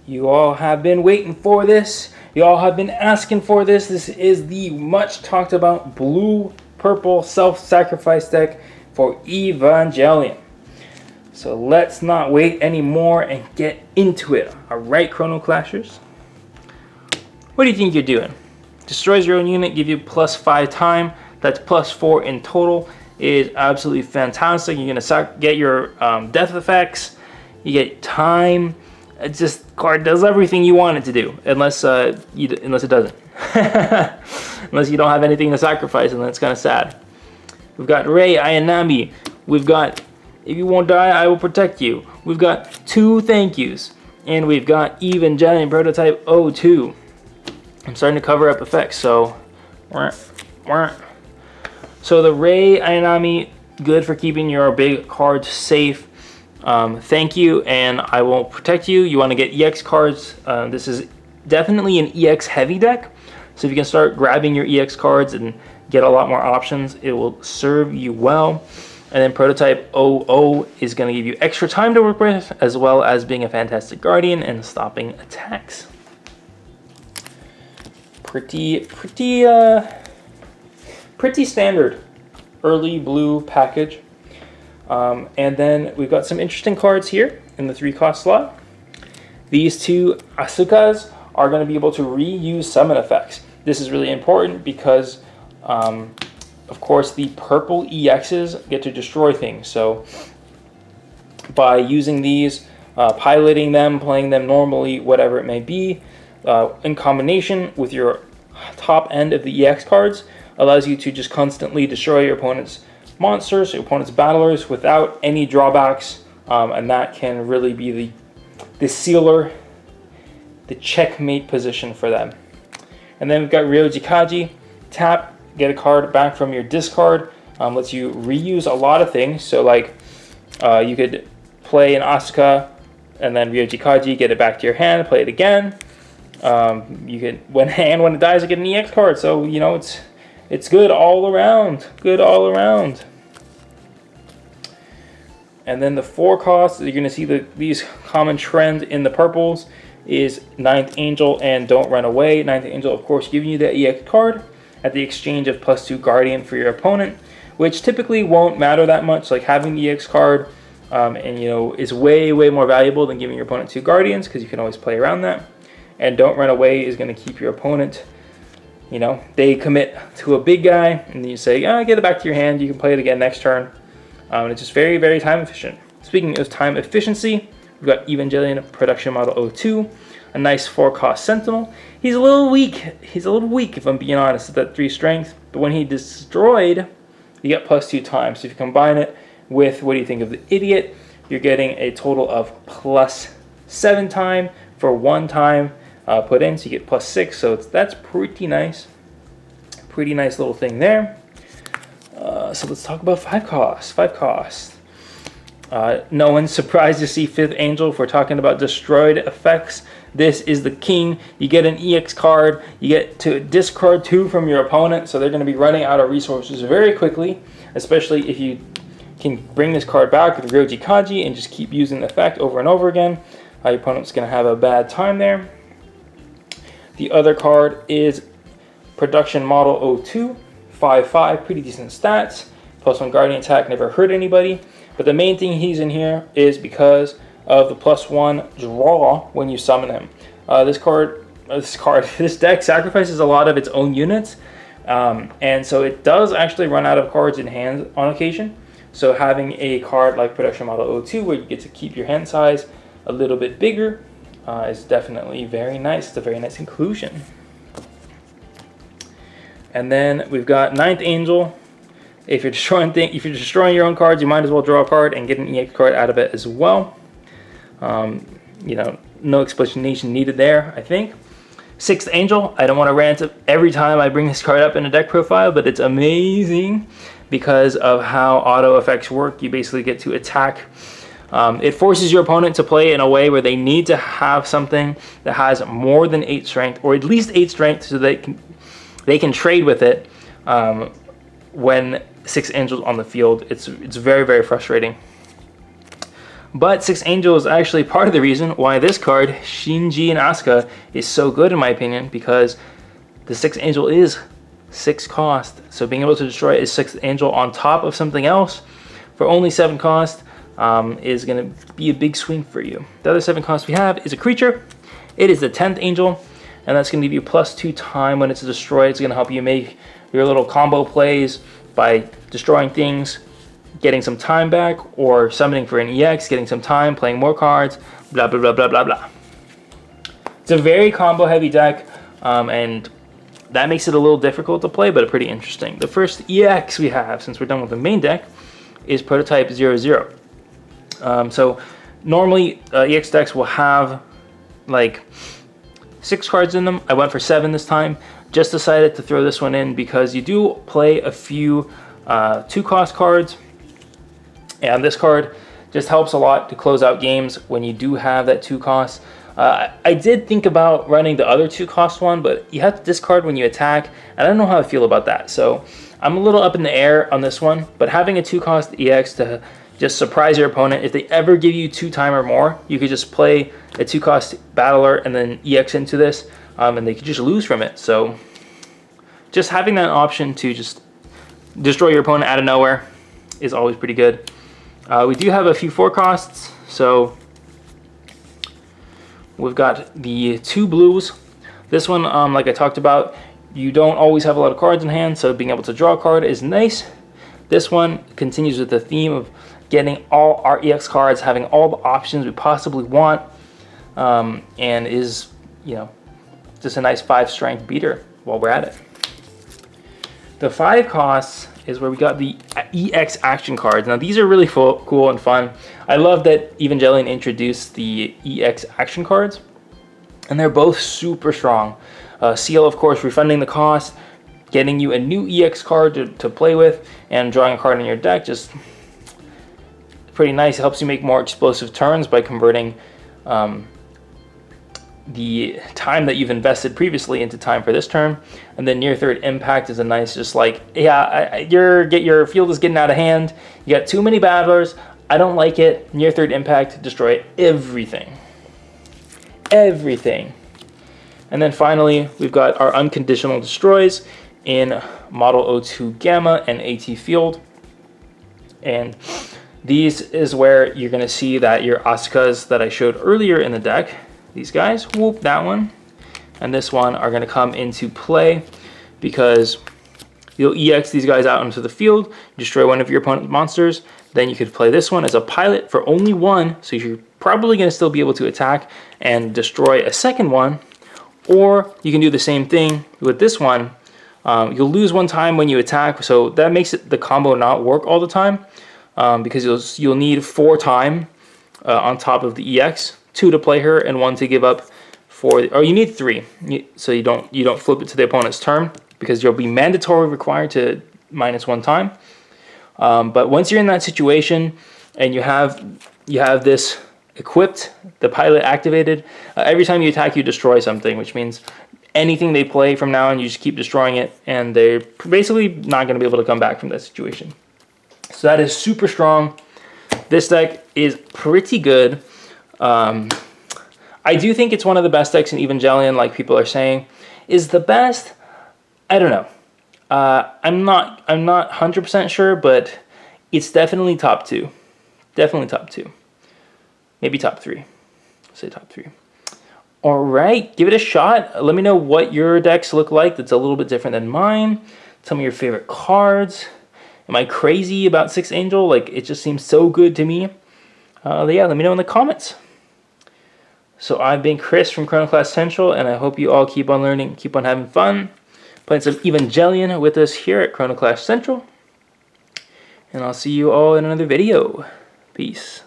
You all have been waiting for this. You all have been asking for this. This is the much talked about blue-purple self-sacrifice deck for Evangelion. So let's not wait anymore and get into it. Alright, Chrono Clashers. What do you think you're doing? Destroys your own unit, give you +5 time. That's +4 in total. Is absolutely fantastic. You're gonna get your death effects. You get time. It just card does everything you want it to do, unless it doesn't. Unless you don't have anything to sacrifice, and that's kind of sad. We've got Rei Ayanami. We've got If You Won't Die, I Will Protect You. We've got 2 thank yous, and we've got Evangelion Prototype 02. I'm starting to cover up effects, so the Rei Ayanami, good for keeping your big cards safe. Thank you, and I will protect you. You want to get EX cards. This is definitely an EX heavy deck, so if you can start grabbing your EX cards and get a lot more options, it will serve you well. And then Prototype 00 is going to give you extra time to work with, as well as being a fantastic guardian and stopping attacks. Pretty standard early blue package. And then we've got some interesting cards here in the 3-cost slot. These 2 Asukas are going to be able to reuse summon effects. This is really important because, of course, the purple EXs get to destroy things. So by using these, piloting them, playing them normally, whatever it may be, in combination with your top end of the EX cards, allows you to just constantly destroy your opponent's monsters, your opponent's battlers, without any drawbacks, and that can really be the sealer, the checkmate position for them. And then we've got Ryoji Kaji. Tap, get a card back from your discard. Lets you reuse a lot of things. So like you could play an Asuka and then Ryoji Kaji, get it back to your hand, play it again. You could when it dies, you get an EX card. So you know it's good all around. Good all around. And then the 4-cost, you're going to see these common trends in the purples is 9th Angel and Don't Run Away. 9th Angel, of course, giving you the EX card at the exchange of +2 Guardian for your opponent, which typically won't matter that much. Like having the EX card, and is way more valuable than giving your opponent 2 Guardians, because you can always play around that. And Don't Run Away is going to keep your opponent. They commit to a big guy, and then you say, get it back to your hand. You can play it again next turn. And it's just very time efficient. Speaking of time efficiency, we've got Evangelion Production Model 02, a nice 4-cost Sentinel. He's a little weak. If I'm being honest, at that 3 strength. But when he destroyed, you get +2 time. So if you combine it with what do you think of the Idiot, you're getting a total of +7 time for 1 time put in. So you get +6. So that's pretty nice. Pretty nice little thing there. So let's talk about 5-cost. 5-cost. No one's surprised to see 5th Angel if we're talking about destroyed effects. This is the king. You get an EX card. You get to discard 2 from your opponent, so they're going to be running out of resources very quickly, especially if you can bring this card back with Ryoji Kaji and just keep using the effect over and over again. Your opponent's going to have a bad time there. The other card is Production Model 02. 5/5, pretty decent stats. +1 Guardian attack, never hurt anybody. But the main thing he's in here is because of the +1 draw when you summon him. This deck sacrifices a lot of its own units, and so it does actually run out of cards in hand on occasion. So having a card like Production Model 02, where you get to keep your hand size a little bit bigger, is definitely very nice. It's a very nice inclusion. And then we've got 9th Angel. If you're destroying your own cards, you might as well draw a card and get an EX card out of it as well. No explanation needed there, I think. 6th Angel. I don't want to rant every time I bring this card up in a deck profile, but it's amazing because of how auto effects work. You basically get to attack. It forces your opponent to play in a way where they need to have something that has more than 8 strength, or at least 8 strength, so they can trade with it when 6 Angels on the field. It's very frustrating. But 6 Angel is actually part of the reason why this card, Shinji and Asuka, is so good in my opinion, because the 6 Angel is 6 cost. So being able to destroy a 6 Angel on top of something else for only 7 cost is going to be a big swing for you. The other 7 cost we have is a creature. It is the 10th Angel, and that's going to give you +2 time when it's destroyed. It's going to help you make your little combo plays by destroying things, getting some time back, or summoning for an EX, getting some time, playing more cards, blah, blah, blah, blah, blah, blah. It's a very combo-heavy deck, and that makes it a little difficult to play, but pretty interesting. The first EX we have, since we're done with the main deck, is Prototype 00. So normally EX decks will have like 6 cards in them. I went for 7 this time. Just decided to throw this one in because you do play a few 2-cost cards, and this card just helps a lot to close out games when you do have that 2 cost. I did think about running the other 2-cost one, but you have to discard when you attack, and I don't know how I feel about that. So I'm a little up in the air on this one, but having a 2-cost EX to just surprise your opponent. If they ever give you 2 time or more, you could just play a 2-cost battler and then EX into this, and they could just lose from it. So just having that option to just destroy your opponent out of nowhere is always pretty good. We do have a few 4 costs, so we've got the 2 blues. This one, like I talked about, you don't always have a lot of cards in hand, so being able to draw a card is nice. This one continues with the theme of getting all our EX cards, having all the options we possibly want, and is, you know, just a nice 5-strength beater while we're at it. The 5 costs is where we got the EX action cards. Now these are really cool and fun. I love that Evangelion introduced the EX action cards, and they're both super strong. Seal, of course, refunding the cost, getting you a new EX card to play with, and drawing a card in your deck. Just pretty nice. It helps you make more explosive turns by converting the time that you've invested previously into time for this turn. And then near third impact is a nice, just like, yeah, your field is getting out of hand. You got too many battlers. I don't like it. Near third impact, destroy everything. Everything. And then finally, we've got our unconditional destroys in Model O2 Gamma and AT Field. And these is where you're going to see that your Asukas that I showed earlier in the deck, these guys, whoop, that one, and this one are going to come into play because you'll EX these guys out onto the field, destroy one of your opponent's monsters, then you could play this one as a pilot for only 1, so you're probably going to still be able to attack and destroy a second one, or you can do the same thing with this one. You'll lose 1 time when you attack, so that makes the combo not work all the time, because you'll need 4 time on top of the EX, 2 to play her and 1 to give up for, or you need 3, so you don't flip it to the opponent's turn, because you'll be mandatory required to -1 time. But once you're in that situation and you have this equipped, the pilot activated, every time you attack you destroy something, which means anything they play from now on, you just keep destroying it, and they're basically not going to be able to come back from that situation. So that is super strong. This deck is pretty good. I do think it's one of the best decks in Evangelion, like people are saying. Is the best? I don't know. I'm not 100% sure, but it's definitely top 2. Definitely top 2. Maybe top 3. I'll say top 3. All right, give it a shot. Let me know what your decks look like that's a little bit different than mine. Tell me your favorite cards. Am I crazy about 6 Angel? Like, it just seems so good to me. Yeah, let me know in the comments. So I've been Chris from Chrono Clash Central, and I hope you all keep on learning, keep on having fun, playing some Evangelion with us here at Chrono Clash Central. And I'll see you all in another video. Peace.